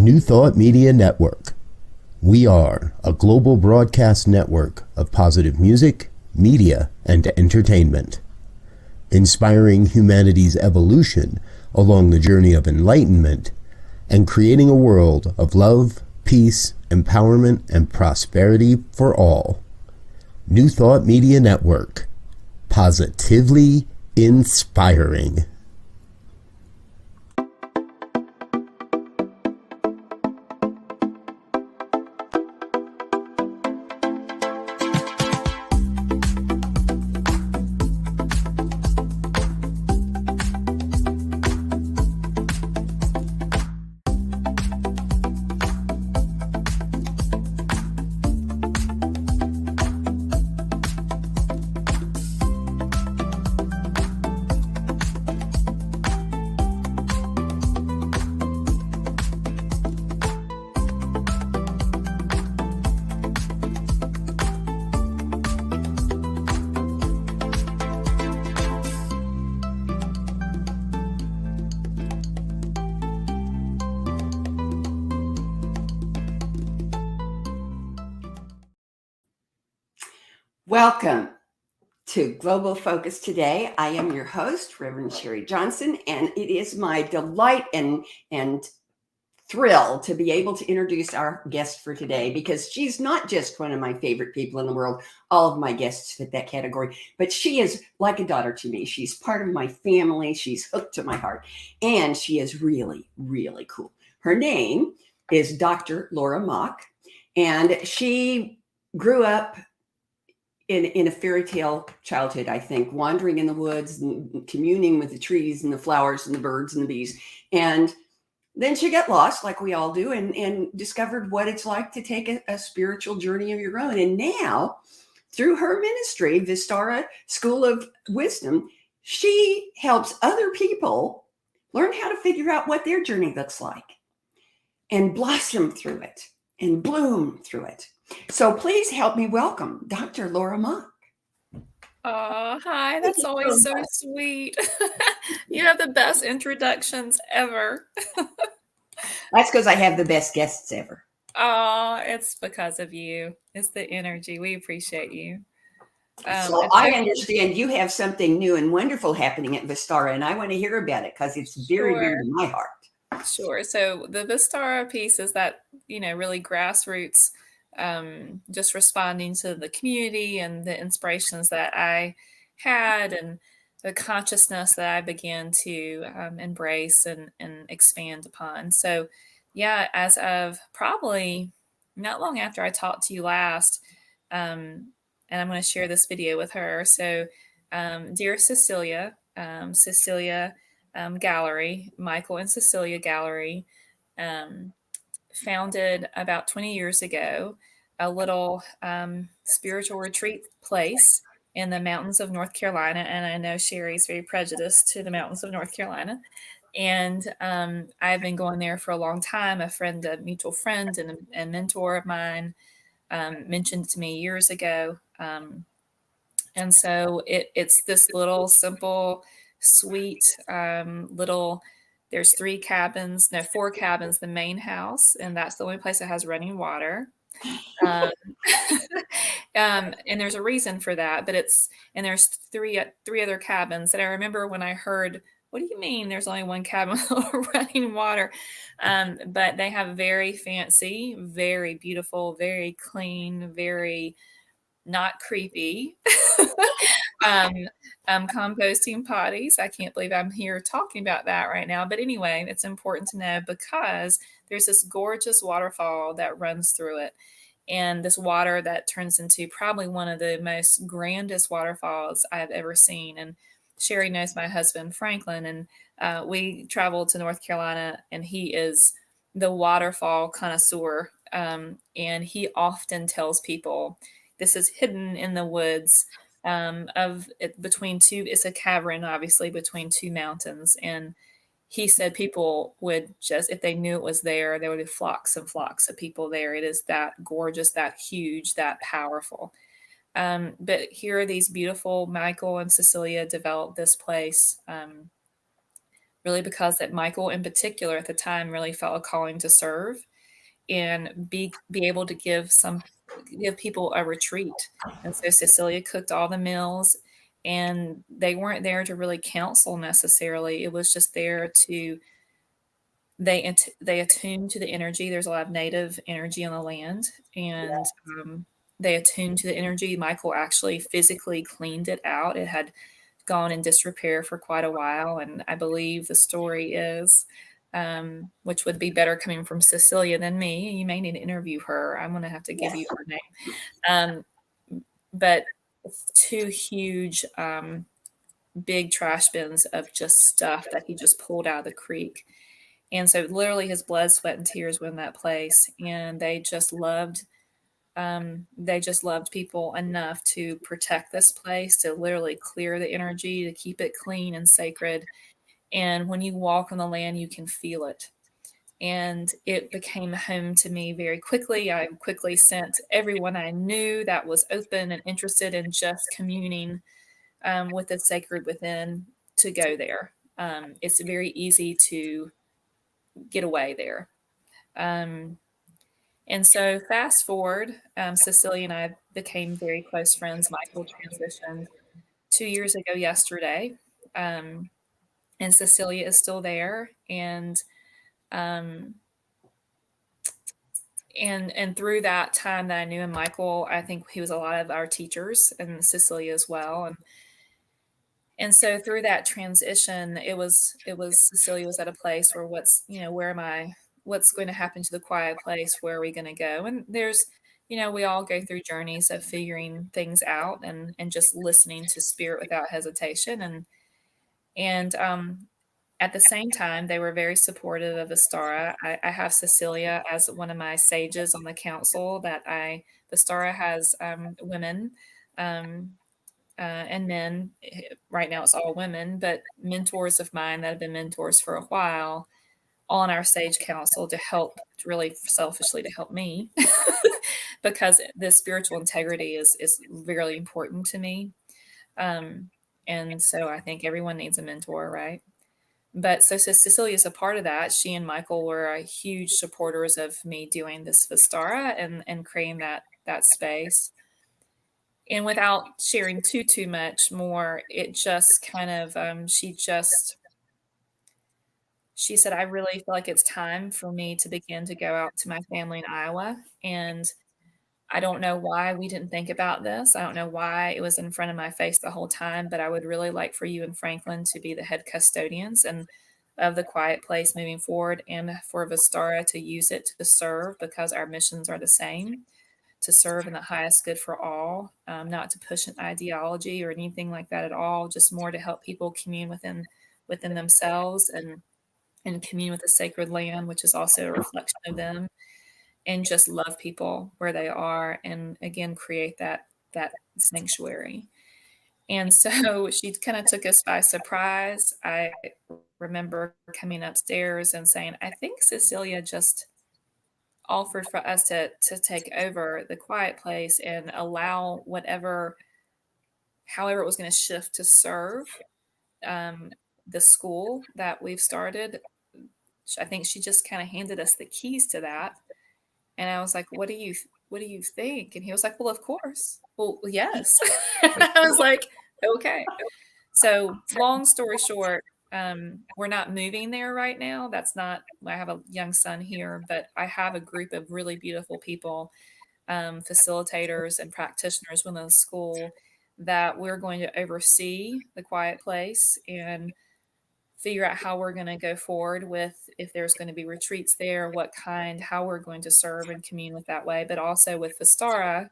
New Thought Media Network. We are a global broadcast network of positive music, media, and entertainment, inspiring humanity's evolution along the journey of enlightenment and creating a world of love, peace, empowerment, and prosperity for all. New Thought Media Network. Positively inspiring. Welcome to Global Focus Today. I am your host, Reverend Sharri Johnson, and it is my delight and thrill to be able to introduce our guest for today, because she's not just one of my favorite people in the world. All of my guests fit that category, but she is like a daughter to me. She's part of my family. She's hooked to my heart, and she is really, really cool. Her name is Dr. Laura Mock, and she grew up in a fairy tale childhood, I think, wandering in the woods and communing with the trees and the flowers and the birds and the bees. And then she got lost, like we all do, and discovered what it's like to take a spiritual journey of your own. And now, through her ministry, Vistara School of Wisdom, she helps other people learn how to figure out what their journey looks like and blossom through it and bloom through it. So please help me welcome Dr. Laura Mock. Oh, hi. That's always so sweet. You have the best introductions ever. That's because I have the best guests ever. Oh, it's because of you. It's the energy. We appreciate you. So I understand you have something new and wonderful happening at Vistara, and I want to hear about it because it's very, very to my heart. Sure. So the Vistara piece is that, really grassroots, just responding to the community and the inspirations that I had and the consciousness that I began to embrace and expand upon. So, yeah, as of probably not long after I talked to you last, and I'm going to share this video with her. So, dear Cecilia, Gallery, Michael and Cecilia Gallery, founded about 20 years ago a little spiritual retreat place in the mountains of North Carolina. And I know Sherry's very prejudiced to the mountains of North Carolina. And I've been going there for a long time. A mutual friend and mentor of mine mentioned to me years ago. And so it's this little simple, sweet little, there's four cabins, the main house, and that's the only place that has running water. And there's a reason for that, but there's three other cabins that I remember when I heard, what do you mean there's only one cabin with running water? But they have very fancy, very beautiful, very clean, very not creepy composting potties. I can't believe I'm here talking about that right now. But anyway, it's important to know because there's this gorgeous waterfall that runs through it. And this water that turns into probably one of the most grandest waterfalls I've ever seen. And Sherry knows my husband, Franklin, and we traveled to North Carolina, and he is the waterfall connoisseur. And he often tells people this is hidden in the woods it's a cavern, obviously, between two mountains. And he said people would just, if they knew it was there would be flocks and flocks of people there. It is that gorgeous, that huge, that powerful. But here are these beautiful, Michael and Cecilia developed this place really because that Michael in particular at the time really felt a calling to serve and be able to give people a retreat. And so Cecilia cooked all the meals, and they weren't there to really counsel necessarily. It was just there to they attune to the energy. There's a lot of native energy on the land, and they attuned to the energy. Michael actually physically cleaned it out. It had gone in disrepair for quite a while, and I believe the story is, which would be better coming from Cecilia than me. You may need to interview her. I'm going to have to give you her name. But two huge, big trash bins of just stuff that he just pulled out of the creek. And so literally his blood, sweat, and tears were in that place. And they just loved people enough to protect this place, to literally clear the energy, to keep it clean and sacred. And when you walk on the land, you can feel it. And it became home to me very quickly. I quickly sent everyone I knew that was open and interested in just communing with the sacred within to go there. It's very easy to get away there. And so fast forward, Cecilia and I became very close friends. Michael transitioned 2 years ago yesterday. And Cecilia is still there. Um, and through that time that I knew him, Michael, I think he was a lot of our teachers, and Cecilia as well. And so through that transition, it was Cecilia was at a place where where am I? What's going to happen to the quiet place? Where are we going to go? And we all go through journeys of figuring things out and just listening to spirit without hesitation. And at the same time, they were very supportive of Vistara. I have Cecilia as one of my sages on the council. Vistara has women. And men. Right now, it's all women, but mentors of mine that have been mentors for a while on our sage council to help, really selfishly to help me, because the spiritual integrity is really important to me. And so I think everyone needs a mentor, right? But so Cecilia is a part of that. She and Michael were huge supporters of me doing this Vistara and creating that space. And without sharing too much more, it just kind of she said, I really feel like it's time for me to begin to go out to my family in Iowa. And I don't know why we didn't think about this. I don't know why it was in front of my face the whole time, but I would really like for you and Franklin to be the head custodians and of the quiet place moving forward, and for Vistara to use it to serve, because our missions are the same, to serve in the highest good for all, not to push an ideology or anything like that at all, just more to help people commune within themselves and commune with the sacred land, which is also a reflection of them, and just love people where they are, and again create that sanctuary. And so she kind of took us by surprise. I remember coming upstairs and saying, I think Cecilia just offered for us to take over the quiet place and allow however it was going to shift to serve um, the school that we've started. I think she just kind of handed us the keys to that. And I was like, what do you think? And he was like, well, of course. Well, yes. I was like, okay. So long story short, we're not moving there right now. I have a young son here, but I have a group of really beautiful people, facilitators and practitioners within the school, that we're going to oversee the quiet place and figure out how we're going to go forward with, if there's going to be retreats there, how we're going to serve and commune with that way. But also with Vistara,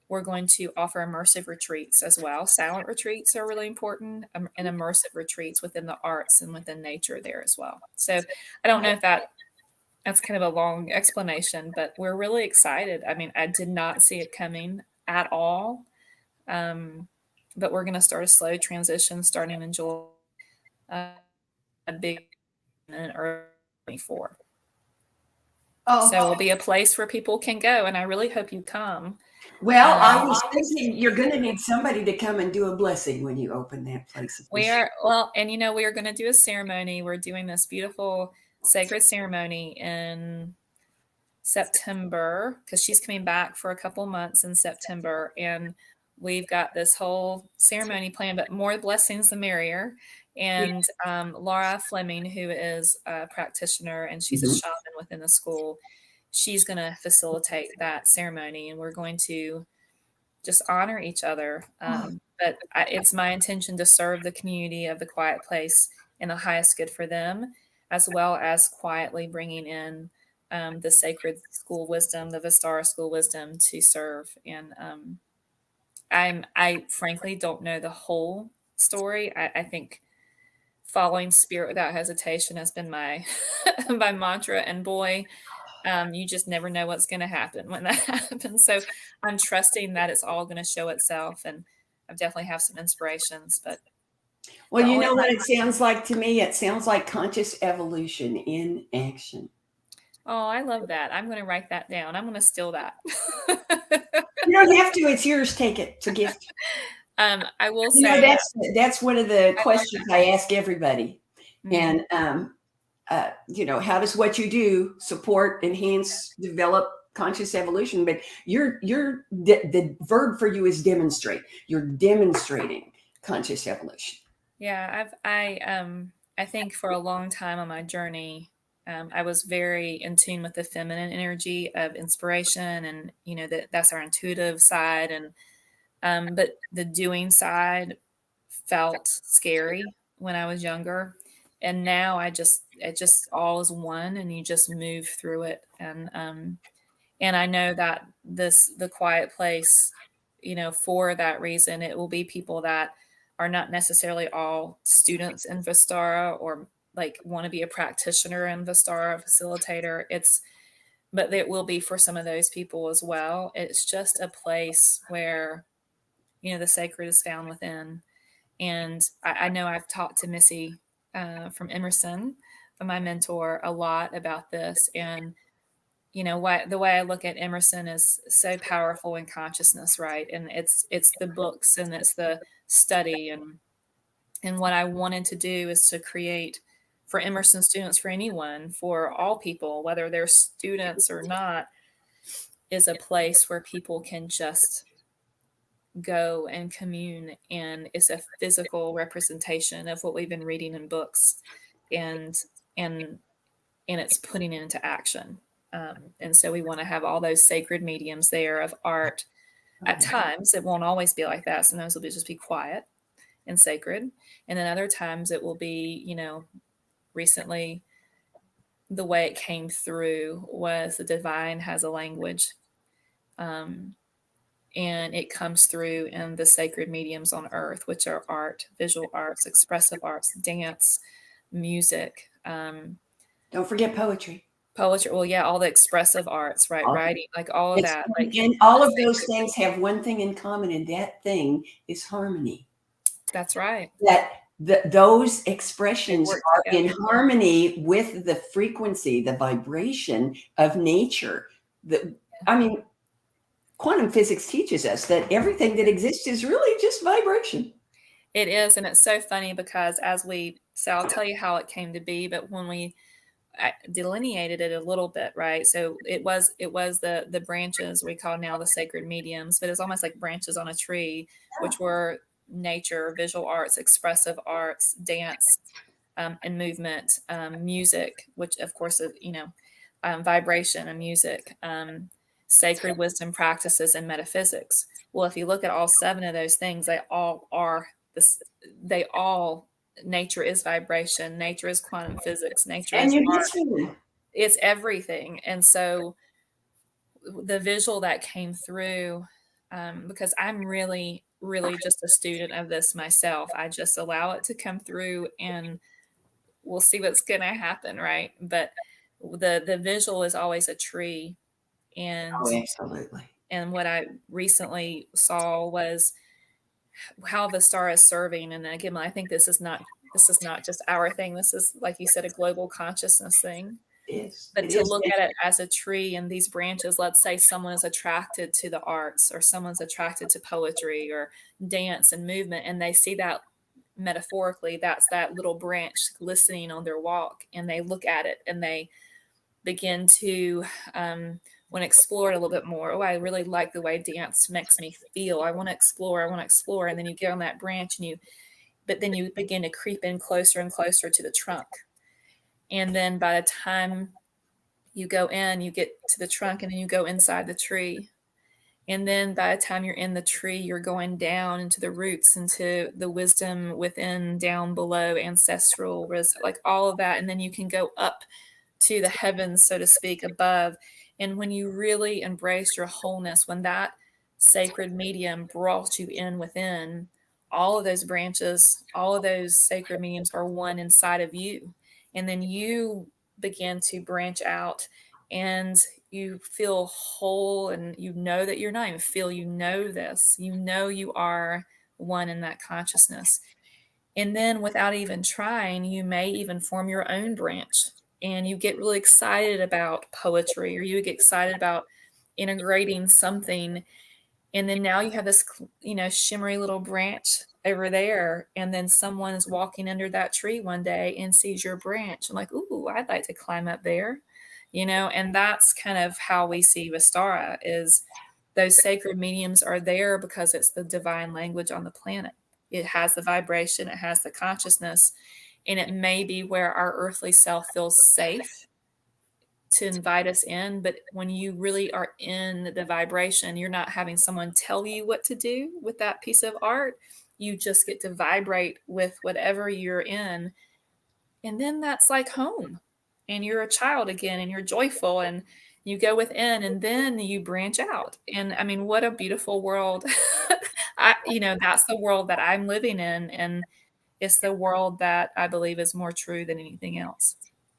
we're going to offer immersive retreats as well. Silent retreats are really important, and immersive retreats within the arts and within nature there as well. So I don't know if that's kind of a long explanation, but we're really excited. I mean, I did not see it coming at all. But we're going to start a slow transition starting in July, a big in early 24. Oh, So it'll be a place where people can go, and I really hope you come. Well, I was thinking you're going to need somebody to come and do a blessing when you open that place. We are, well, and we are going to do a ceremony. We're doing this beautiful sacred ceremony in September because she's coming back for a couple months in September. And we've got this whole ceremony planned, but more blessings the merrier. And Laura Fleming, who is a practitioner and she's a shaman within the school, she's going to facilitate that ceremony. And we're going to just honor each other. But it's my intention to serve the community of the Quiet Place in the highest good for them, as well as quietly bringing in the sacred school wisdom, the Vistara school wisdom to serve. And I frankly don't know the whole story. I think following spirit without hesitation has been my my mantra. And boy, you just never know what's going to happen when that happens. So I'm trusting that it's all going to show itself. And I definitely have some inspirations, but. Well, you know what it sounds like to me? It sounds like conscious evolution in action. Oh, I love that. I'm going to write that down. I'm going to steal that. You don't have to. It's yours. Take it. It's a gift. I will say that's one of the questions I ask everybody. And, how does what you do support, enhance, develop conscious evolution? But the verb for you is demonstrate. You're demonstrating conscious evolution. Yeah, I think for a long time on my journey, I was very in tune with the feminine energy of inspiration, and that's our intuitive side, and but the doing side felt scary when I was younger, and now it just all is one, and you just move through it, and I know that the Quiet Place, for that reason, it will be people that are not necessarily all students in Vistara or like want to be a practitioner in Vistara, facilitator. But it will be for some of those people as well. It's just a place where, the sacred is found within. And I know I've talked to Missy from Emerson, my mentor, a lot about this. And, the way I look at Emerson is so powerful in consciousness, right? And it's the books and it's the study. And what I wanted to do is to create for Emerson students, for anyone, for all people, whether they're students or not, is a place where people can just go and commune. And it's a physical representation of what we've been reading in books, and it's putting it into action. And so we want to have all those sacred mediums there of art. At times, it won't always be like that. Sometimes it'll just be quiet and sacred. And then other times it will be, recently the way it came through was the divine has a language. And it comes through in the sacred mediums on earth, which are art, visual arts, expressive arts, dance, music. Don't forget poetry. Poetry. Well, yeah, all the expressive arts, right? Writing, like all of that. And all of those things have one thing in common, and that thing is harmony. That's right. Those expressions are in harmony with the frequency, the vibration of nature. Quantum physics teaches us that everything that exists is really just vibration. It is. And it's so funny because I'll tell you how it came to be, but when we delineated it a little bit, right? So it was the branches we call now the sacred mediums, but it's almost like branches on a tree, which were nature, visual arts, expressive arts, dance, and movement, music, which of course is, vibration and music, sacred wisdom practices, and metaphysics. Well, if you look at all 7 of those things, they all are this. Nature is vibration. Nature is quantum physics. Nature is art. It's everything. And so the visual that came through, because I'm really, really just a student of this myself. I just allow it to come through and we'll see what's going to happen, right? But the visual is always a tree. And absolutely. And what I recently saw was how Vistara is serving. And again, I think this is not just our thing. This is, like you said, a global consciousness thing. is. But It to is. look at it as a tree and these branches, let's say someone is attracted to the arts, or someone's attracted to poetry or dance and movement, and they see that metaphorically, that's that little branch glistening on their walk, and they look at it and they begin to want to explore it a little bit more. Oh, I really like the way dance makes me feel. I want to explore. I want to explore. And then you get on that branch but then you begin to creep in closer and closer to the trunk. And then by the time you go in, you get to the trunk, and then you go inside the tree. And then by the time you're in the tree, you're going down into the roots, into the wisdom within, down below, ancestral, like all of that. And then you can go up to the heavens, so to speak, above. And when you really embrace your wholeness, when that sacred medium brought you in within, all of those branches, all of those sacred mediums are one inside of you. And then you begin to branch out, and you feel whole, and you know that you're not even feel, you know this, you know you are one in that consciousness. And then without even trying, you may even form your own branch, and you get really excited about poetry, or you get excited about integrating something. And then now you have this, shimmery little branch over there. And then someone is walking under that tree one day and sees your branch and like, ooh, I'd like to climb up there, and that's kind of how we see Vistara, is those sacred mediums are there because it's the divine language on the planet. It has the vibration, it has the consciousness, and it may be where our earthly self feels safe to invite us in. But when you really are in the vibration, you're not having someone tell you what to do with that piece of art. You just get to vibrate with whatever you're in. And then that's like home. And you're a child again, and you're joyful, and you go within, and then you branch out. And I mean, what a beautiful world. That's the world that I'm living in. And it's the world that I believe is more true than anything else.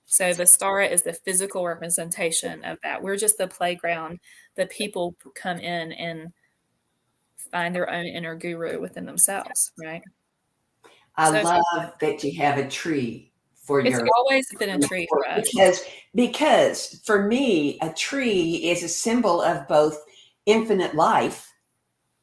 So Vistara is the physical representation of that. We're just the playground that people come in and find their own inner guru within themselves, right? I love that you have a tree for it's your. always been a tree for us. Because for me, a tree is a symbol of both infinite life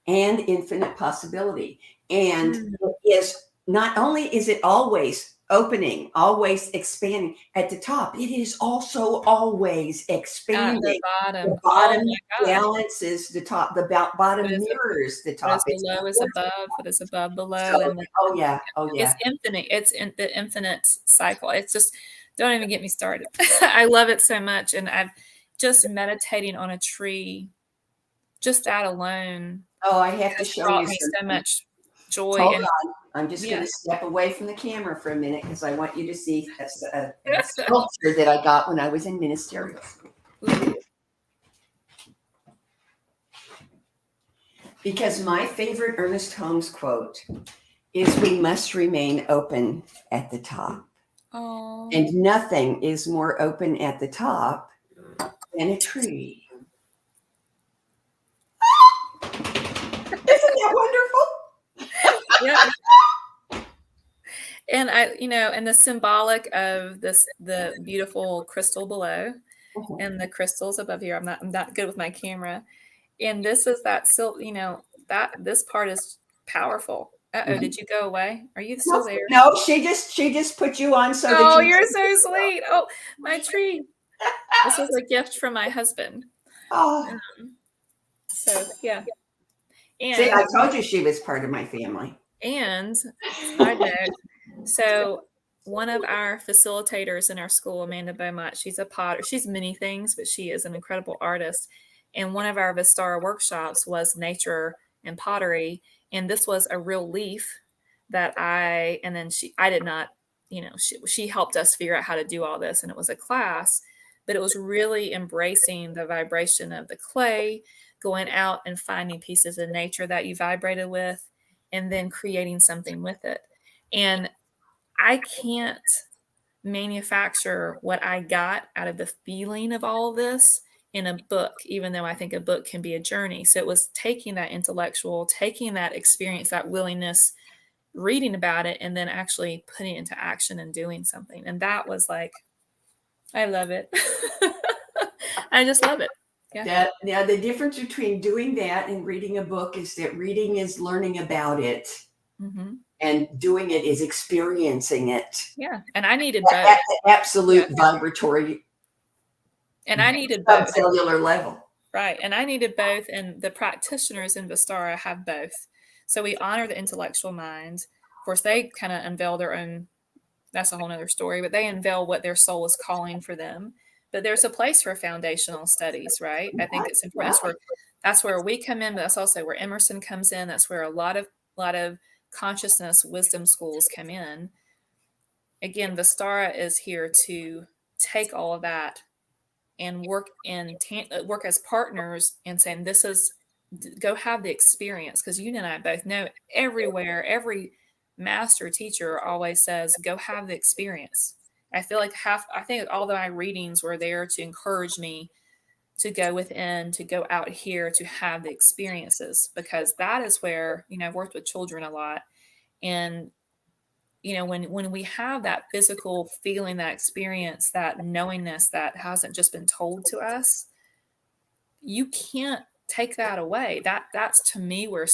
and infinite possibility. And it is not only is it always opening, always expanding at the top, it is also always expanding. At the bottom. The bottom balances the top, the bottom mirrors the top. What is below is above, what is above below. So, oh yeah. It's infinite. It's in the infinite cycle. It's just, don't even get me started. I love it so much. And I've just meditating on a tree, just that alone. Oh, I have to show you me so much joy. Hold on. I'm just going to step away from the camera for a minute because I want you to see a sculpture that I got when I was in ministerial school. Because my favorite Ernest Holmes quote is, "We must remain open at the top." Oh. And nothing is more open at the top than a tree. Isn't that wonderful? Yeah. And and the symbolic of the beautiful crystal below, and the crystals above here. I'm not good with my camera. And this is that silk, that this part is powerful. Did you go away? Are you still there? No, she just put you on so that you're so sweet. Oh, my tree. This is a gift from my husband. Oh. So yeah. And see, I told you she was part of my family. And side note, so one of our facilitators in our school, Amanda Beaumont, she's a potter. She's many things, but she is an incredible artist. And one of our Vistara workshops was nature and pottery. And this was a real leaf that I did not, she helped us figure out how to do all this. And it was a class, but it was really embracing the vibration of the clay, going out and finding pieces of nature that you vibrated with, and then creating something with it. And I can't manufacture what I got out of the feeling of all of this in a book, even though I think a book can be a journey. So it was taking that intellectual, taking that experience, that willingness, reading about it, and then actually putting it into action and doing something. And that was like I love it. I just love it. Yeah. Now, the difference between doing that and reading a book is that reading is learning about it, Mm-hmm. and doing it is experiencing it. Yeah. And I needed At both. the absolute vibratory, And I needed both. subcellular level. Right. And I needed both. And the practitioners in Vistara have both. So we honor the intellectual mind. Of course, they kind of unveil their own, that's a whole nother story, but they unveil what their soul is calling for them. But there's a place for foundational studies, right? I think it's important. That's where we come in, but that's also where Emerson comes in. That's where a lot of consciousness wisdom schools come in. Again, Vistara is here to take all of that and work as partners and saying, this is, go have the experience. Because you and I both know everywhere, every master teacher always says, go have the experience. I feel like I think all of my readings were there to encourage me to go within, to go out here, to have the experiences, because that is where, I've worked with children a lot. And, when we have that physical feeling, that experience, that knowingness that hasn't just been told to us, you can't take that away. That's to me where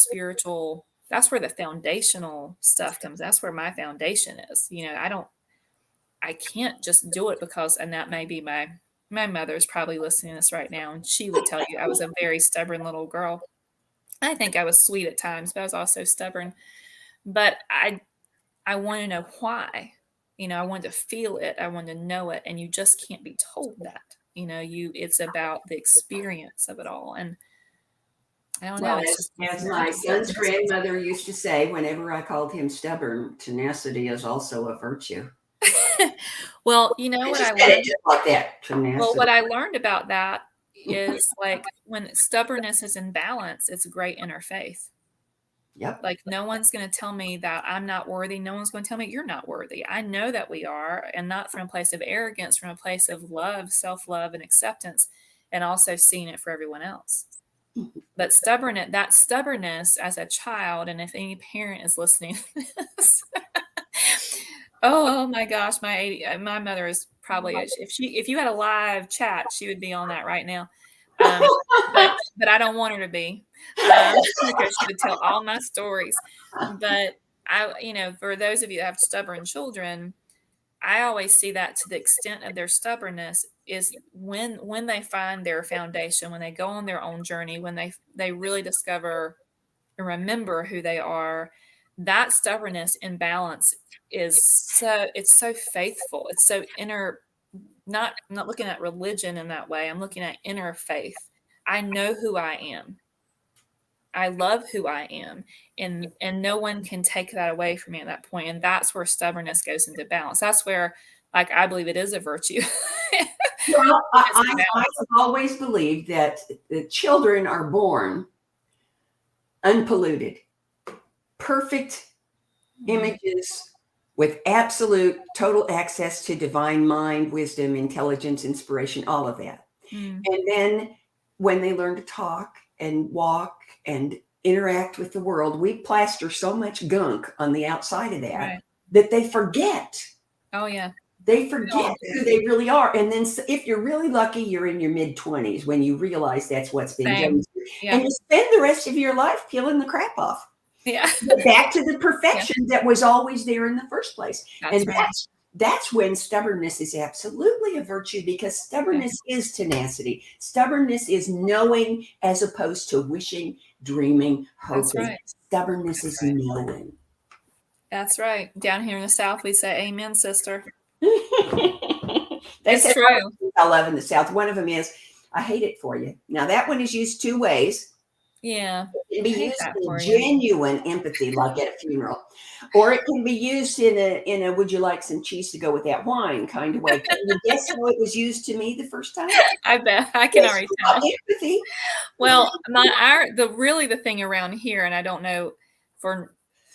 that's where the foundational stuff comes. That's where my foundation is. I can't just do it because, and that may be my mother's probably listening to this right now, and she would tell you I was a very stubborn little girl. I think I was sweet at times, but I was also stubborn. But I want to know why. I want to feel it. I want to know it. And you just can't be told that. It's about the experience of it all. And I don't know. As my son's grandmother used to say, whenever I called him stubborn, tenacity is also a virtue. Well, what I learned about that. Tenacity. Well, what I learned about that is like when stubbornness is in balance, it's a great inner faith. Yep. Like no one's going to tell me that I'm not worthy. No one's going to tell me you're not worthy. I know that we are, and not from a place of arrogance, from a place of love, self-love, and acceptance, and also seeing it for everyone else. But that stubbornness as a child, and if any parent is listening to this, oh my gosh, my mother is probably, if you had a live chat, she would be on that right now. But I don't want her to be, because she would tell all my stories. But for those of you that have stubborn children, I always see that to the extent of their stubbornness is when they find their foundation, when they go on their own journey, when they really discover and remember who they are, that stubbornness in balance it's so faithful. It's so inner, not looking at religion in that way. I'm looking at inner faith. I know who I am. I love who I am, and no one can take that away from me at that point. And that's where stubbornness goes into balance. That's where, like, I believe it is a virtue. Well, I've always believed that the children are born unpolluted, perfect images with absolute total access to divine mind, wisdom, intelligence, inspiration, all of that. And then when they learn to talk and walk and interact with the world, we plaster so much gunk on the outside of that that they forget. Oh, yeah. They forget who they really are. And then if you're really lucky, you're in your mid-20s when you realize that's what's been done. Yeah. And you spend the rest of your life peeling the crap off. Yeah. Back to the perfection that was always there in the first place. That's when stubbornness is absolutely a virtue, because stubbornness is tenacity. Stubbornness is knowing as opposed to wishing, dreaming, hoping. Stubbornness is knowing. That's right. Down here in the South, we say, "Amen, sister." That's true. I love in the South. One of them is, "I hate it for you." Now that one is used two ways. Yeah. It can be used in genuine empathy, like at a funeral, or it can be used in a "would you like some cheese to go with that wine" kind of way. Can you guess how it was used to me the first time? I bet I can already tell. Empathy. Well, the thing around here, and I don't know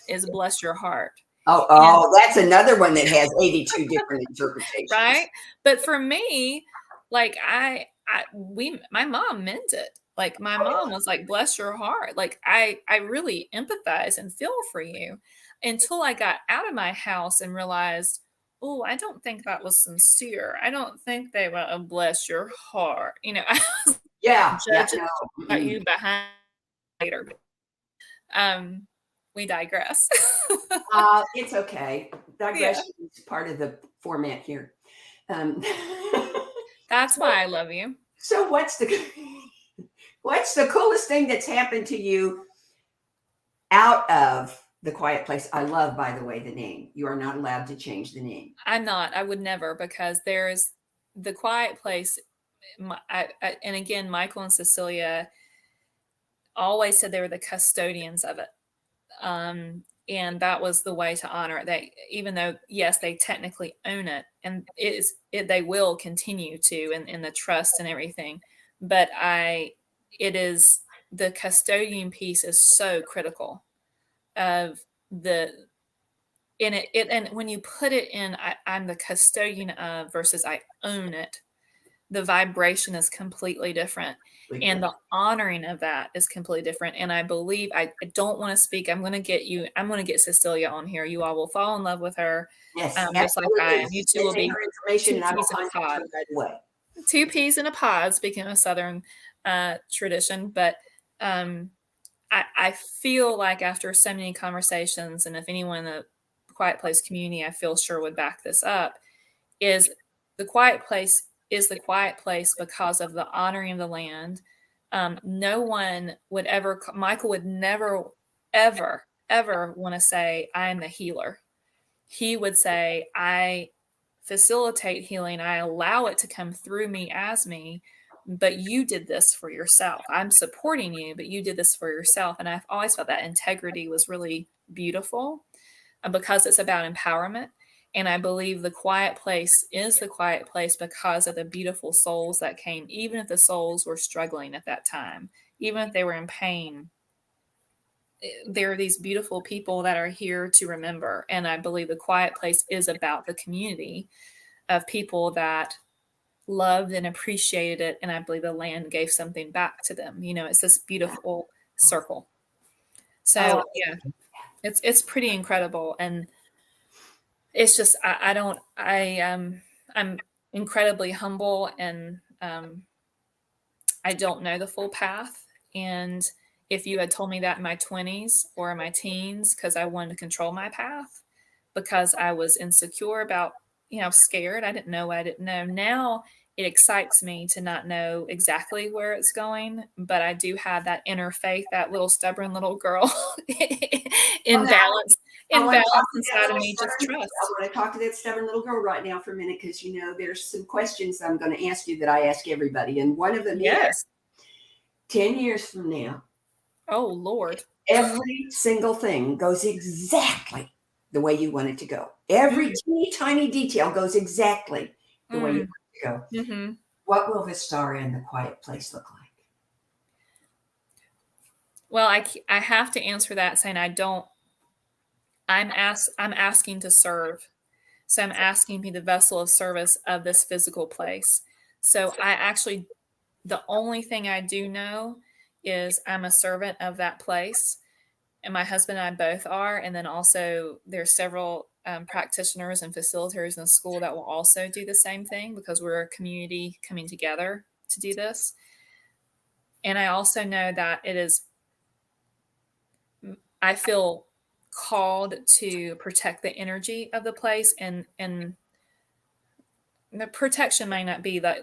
is "bless your heart." Oh, that's another one that has 82 different interpretations. Right. But for me, like my mom meant it. Like my mom was like, "Bless your heart." Like I really empathize and feel for you, until I got out of my house and realized, oh, I don't think that was sincere. I don't think they were, oh, bless your heart. I was Yeah, yeah, judging no. about you behind later. Um, we digress. It's okay. Yeah. Digression is part of the format here. Um, That's so, why I love you. so what's the coolest thing that's happened to you out of the quiet place? I love, by the way, the name. You are not allowed to change the name. I'm not. I would never, because there's the quiet place. And again, Michael and Cecilia always said they were the custodians of it. And that was the way to honor it. They, even though, yes, they technically own it, and they will continue to, in the trust and everything. But it is, the custodian piece is so critical of the, in it, and when you put it in, I'm the custodian of versus I own it, the vibration is completely different, and the honoring of that is completely different. And I believe, I don't want to speak, I'm going to get Cecilia on here. You all will fall in love with her. Yes, Just like I am. You two will be her information, two and I will peas in a contact pod. her right away. Two peas in a pod, speaking of Southern tradition. But I feel like after so many conversations, and if anyone in the Quiet Place community, I feel sure, would back this up, is the quiet place is the quiet place because of the honoring of the land. No one would ever, Michael would never, ever, ever want to say, I am the healer. He would say, I facilitate healing. I allow it to come through me as me, but you did this for yourself. I'm supporting you, but you did this for yourself. And I've always felt that integrity was really beautiful, because it's about empowerment. And I believe the quiet place is the quiet place because of the beautiful souls that came, even if the souls were struggling at that time, even if they were in pain. There are these beautiful people that are here to remember. And I believe the quiet place is about the community of people that loved and appreciated it. And I believe the land gave something back to them. It's this beautiful circle. So yeah, it's pretty incredible. And it's just, I'm incredibly humble, and I don't know the full path. And if you had told me that in my 20s or in my teens, because I wanted to control my path, because I was insecure about, scared, I didn't know what I didn't know. Now it excites me to not know exactly where it's going, but I do have that inner faith, that little stubborn little girl in balance inside of me, just trust. I want to talk to that stubborn little girl right now for a minute, because there's some questions I'm going to ask you that I ask everybody, and one of them is 10 years from now. Oh Lord! Every single thing goes exactly the way you want it to go. Every teeny tiny detail goes exactly the way you want it to go. Mm-hmm. What will Vistara and the Quiet Place look like? Well, I have to answer that saying I don't. I'm asking to serve. So I'm asking to be the vessel of service of this physical place. So the only thing I do know is I'm a servant of that place. And my husband and I both are. And then also there's several practitioners and facilitators in the school that will also do the same thing, because we're a community coming together to do this. And I also know that I feel called to protect the energy of the place, and the protection might not be that,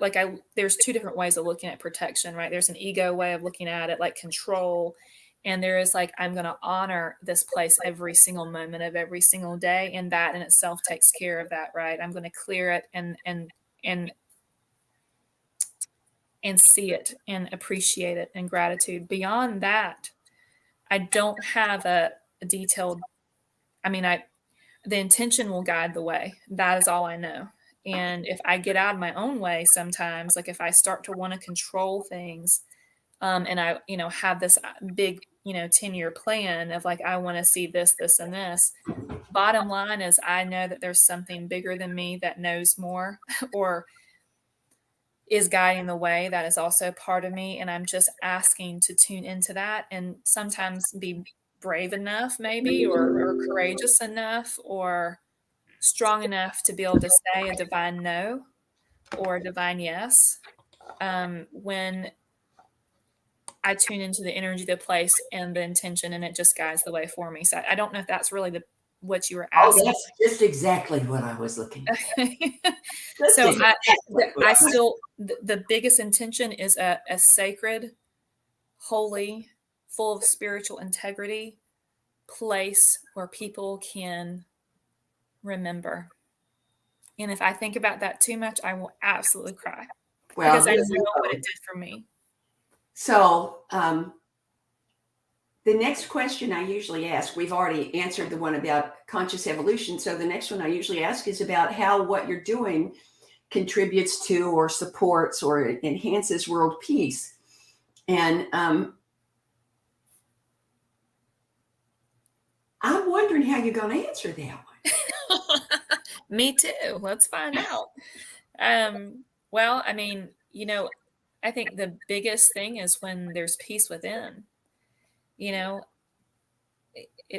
there's two different ways of looking at protection, right? There's an ego way of looking at it, like control. And there is I'm going to honor this place every single moment of every single day. And that in itself takes care of that, right? I'm going to clear it and see it and appreciate it and gratitude. Beyond that, I don't have a detailed, the intention will guide the way. That is all I know. And if I get out of my own way sometimes, like if I start to want to control things, and I, have this big, 10-year plan of I want to see this, this, and this. Bottom line is I know that there's something bigger than me that knows more or is guiding the way, that is also part of me. And I'm just asking to tune into that, and sometimes be brave enough maybe, or courageous enough, or strong enough to be able to say a divine no or a divine yes when I tune into the energy, the place, and the intention, and it just guides the way for me. So I don't know if that's really what you were Oh, asking. that's just exactly what I was looking for. So Exactly I still, the biggest intention is a sacred, holy, full of spiritual integrity place where people can remember. And if I think about that too much, I will absolutely cry because I know what it did for me. So, the next question I usually ask, we've already answered the one about conscious evolution. So the next one I usually ask is about how what you're doing contributes to or supports or enhances world peace. And I'm wondering how you're going to answer that one. Me too. Let's find out. Well, I mean, I think the biggest thing is when there's peace within.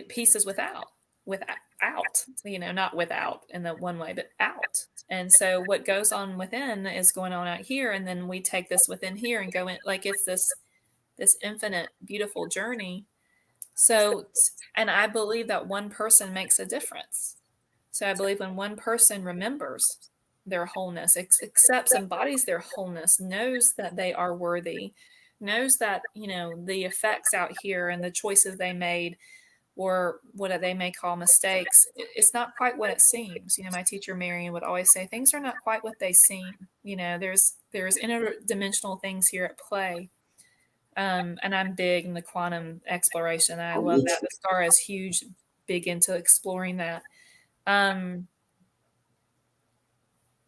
Peace is without, not without in the one way, but out. And so what goes on within is going on out here, and then we take this within here and go in, like it's this infinite, beautiful journey. So, and I believe that one person makes a difference. So I believe when one person remembers their wholeness, accepts, embodies their wholeness, knows that they are worthy, knows that, the effects out here and the choices they made, or what they may call mistakes, it's not quite what it seems. My teacher Marion would always say things are not quite what they seem. There's interdimensional things here at play. And I'm big in the quantum exploration. I love that. The star is huge, big into exploring that.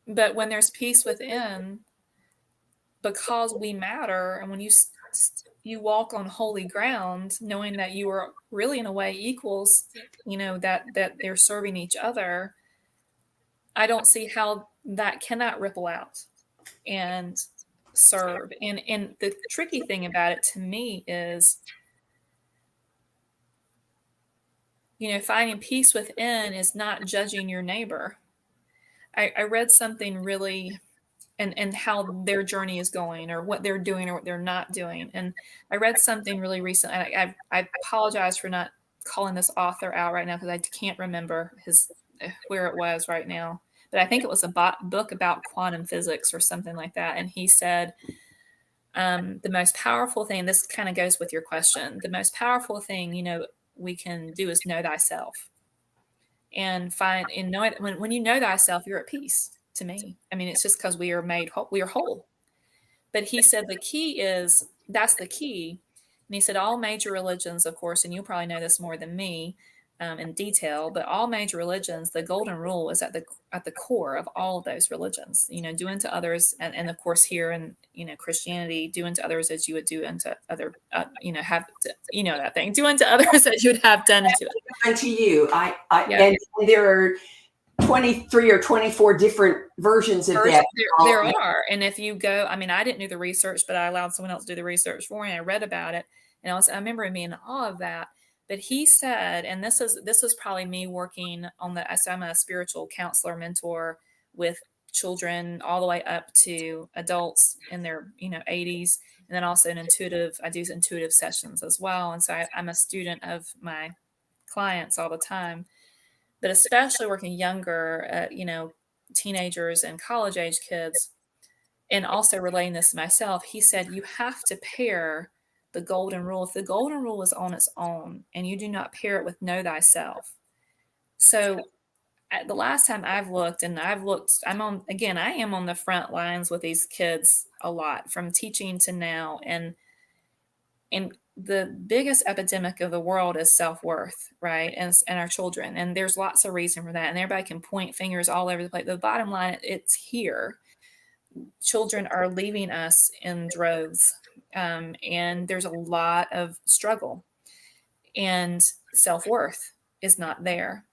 But when there's peace within, because we matter, and when you walk on holy ground, knowing that you are really in a way equals, that they're serving each other, I don't see how that cannot ripple out and serve. And the tricky thing about it to me is, finding peace within is not judging your neighbor. I read something really, and how their journey is going, or what they're doing or what they're not doing. And I read something really recent. And I apologize for not calling this author out right now because I can't remember where it was right now. But I think it was a book about quantum physics or something like that. And he said, the most powerful thing, this kind of goes with your question, the most powerful thing, we can do is know thyself. And know it. When you know thyself, you're at peace. To me, I mean, it's just because we are made whole, we are whole. But he said that's the key. And he said all major religions, of course, and you'll probably know this more than me in detail, but all major religions, the golden rule is at the core of all of those religions. Do unto others, and of course here in Christianity, do unto others as you would do unto other. Have to, that thing. Do unto others as you would have done unto it. Unto you, and there are 23 or 24 different versions of that. There are. And if you go, I mean, I didn't do the research, but I allowed someone else to do the research for me. I read about it, and I remember being in awe of that. But he said, and this is probably me working on so I'm a spiritual counselor mentor with children all the way up to adults in their 80s, and then also I do intuitive sessions as well. And so I'm a student of my clients all the time. But especially working younger, teenagers and college age kids, and also relating this to myself, he said, you have to pair the golden rule. If the golden rule is on its own and you do not pair it with know thyself. So the last time I am on the front lines with these kids a lot, from teaching to now. And the biggest epidemic of the world is self-worth, right? And our children. And there's lots of reason for that. And everybody can point fingers all over the place. The bottom line, it's here. Children are leaving us in droves. And there's a lot of struggle. And self-worth is not there.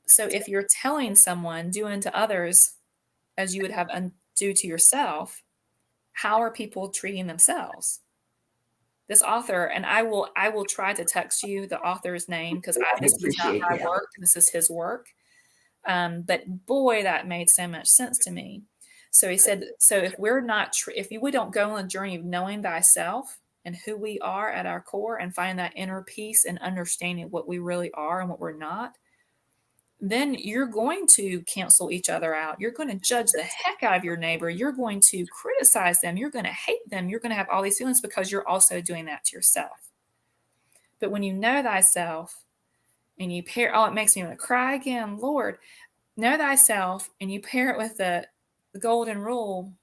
So if you're telling someone, do unto others as you would have do to yourself, how are people treating themselves? This author, and I will try to text you the author's name because this is not my work. This is his work. But boy, that made so much sense to me. So he said, so if we're not, if we don't go on a journey of knowing thyself and who we are at our core and find that inner peace and understanding what we really are and what we're not, then you're going to cancel each other out. You're going to judge the heck out of your neighbor. You're going to criticize them. You're going to hate them. You're going to have all these feelings because you're also doing that to yourself. But when you know thyself and you pair, oh, it makes me want to cry again, Lord, know thyself and you pair it with the golden rule.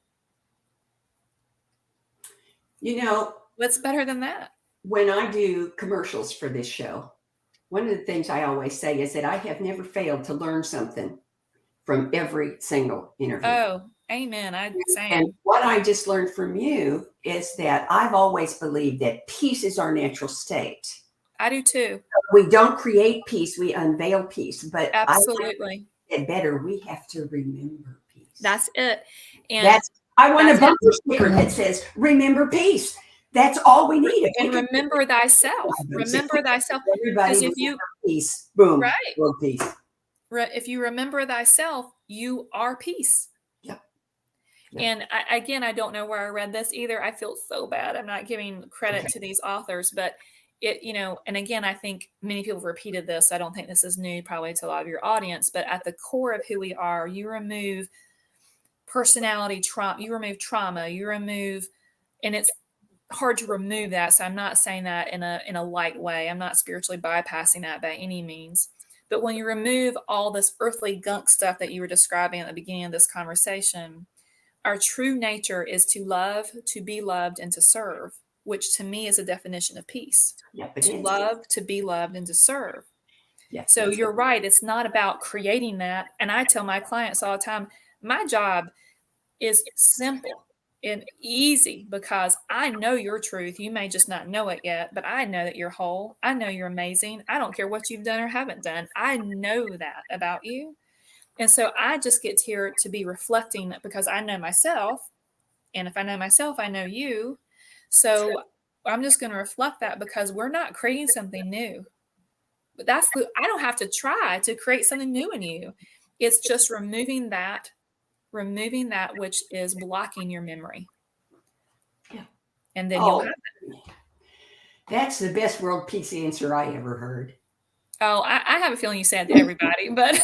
You know, what's better than that? When I do commercials for this show, one of the things I always say is that I have never failed to learn something from every single interview. Oh, amen. And what I just learned from you is that I've always believed that peace is our natural state. I do too. We don't create peace, we unveil peace. But absolutely, better, we have to remember peace. That's it. And I want a bumper sticker that says, remember peace. That's all we need. And remember thyself. Remember thyself. Everybody, if you peace, boom, right? World peace. If you remember thyself, you are peace. Yep. And I don't know where I read this either. I feel so bad. I'm not giving credit to these authors, but it, and again, I think many people have repeated this. I don't think this is new probably to a lot of your audience, but at the core of who we are, you remove personality trauma, you remove, and it's hard to remove that. So I'm not saying that in a light way. I'm not spiritually bypassing that by any means. But when you remove all this earthly gunk stuff that you were describing at the beginning of this conversation, our true nature is to love, to be loved, and to serve, which to me is a definition of peace. Yep, to love, to be loved, and to serve. Yes, so you're right. It's not about creating that. And I tell my clients all the time, my job is simple and easy because I know your truth. You may just not know it yet, but I know that you're whole. I know you're amazing. I don't care what you've done or haven't done. I know that about you. And so I just get here to be reflecting because I know myself. And if I know myself, I know you. So I'm just going to reflect that because we're not creating something new. But I don't have to try to create something new in you. It's just removing that which is blocking your memory. Yeah. And then you'll have it. That's the best world peace answer I ever heard. Oh, I have a feeling you said to everybody, but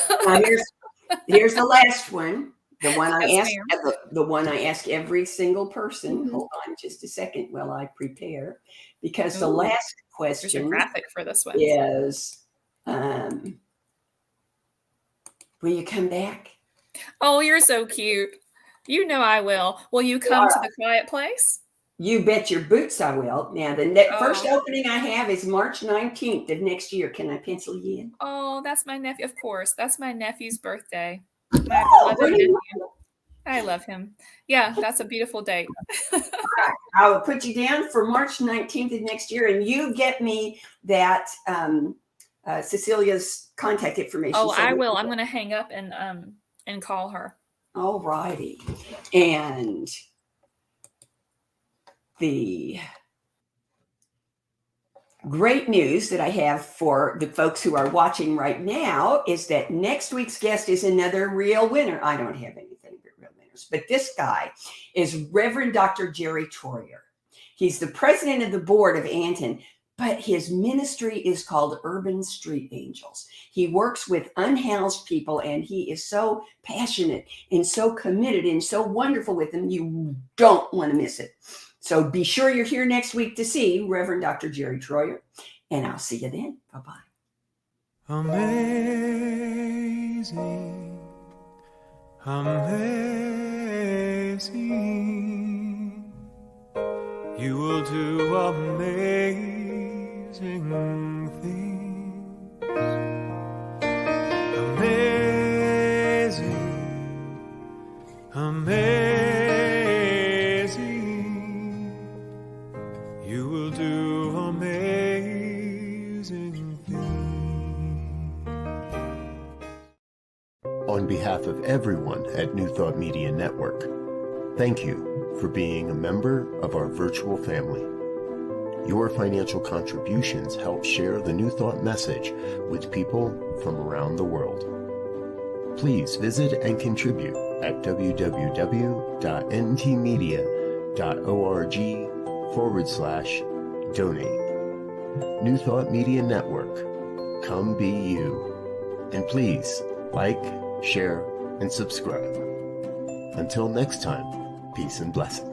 here's the last one. The one I asked, the one I ask every single person. Mm-hmm. Hold on just a second while I prepare, because the last question. There's a graphic for this one. Is, will you come back? Oh, you're so cute. You know I will. Will you come to the quiet place? You bet your boots I will. Now, the first opening I have is March 19th of next year. Can I pencil you in? Oh, that's my nephew. Of course. That's my nephew's birthday. I love him. Yeah, that's a beautiful date. Right. I will put you down for March 19th of next year, and you get me that Cecilia's contact information. Oh, I will. I'm going to hang up and call her. All righty. And the great news that I have for the folks who are watching right now is that next week's guest is another real winner. I don't have anything but real winners, but this guy is Reverend Dr. Jerry Troyer. He's the president of the board of Anton, but his ministry is called Urban Street Angels. He works with unhoused people, and he is so passionate and so committed and so wonderful with them. You don't want to miss it. So be sure you're here next week to see Reverend Dr. Jerry Troyer, and I'll see you then. Bye-bye. Amazing, amazing, you will do amazing things. Amazing, amazing. You will do amazing things. On behalf of everyone at New Thought Media Network, thank you for being a member of our virtual family. Your financial contributions help share the New Thought message with people from around the world. please visit and contribute at www.ntmedia.org/donate. New Thought Media Network. Come be you. And please like, share, and subscribe. Until next time, peace and blessings.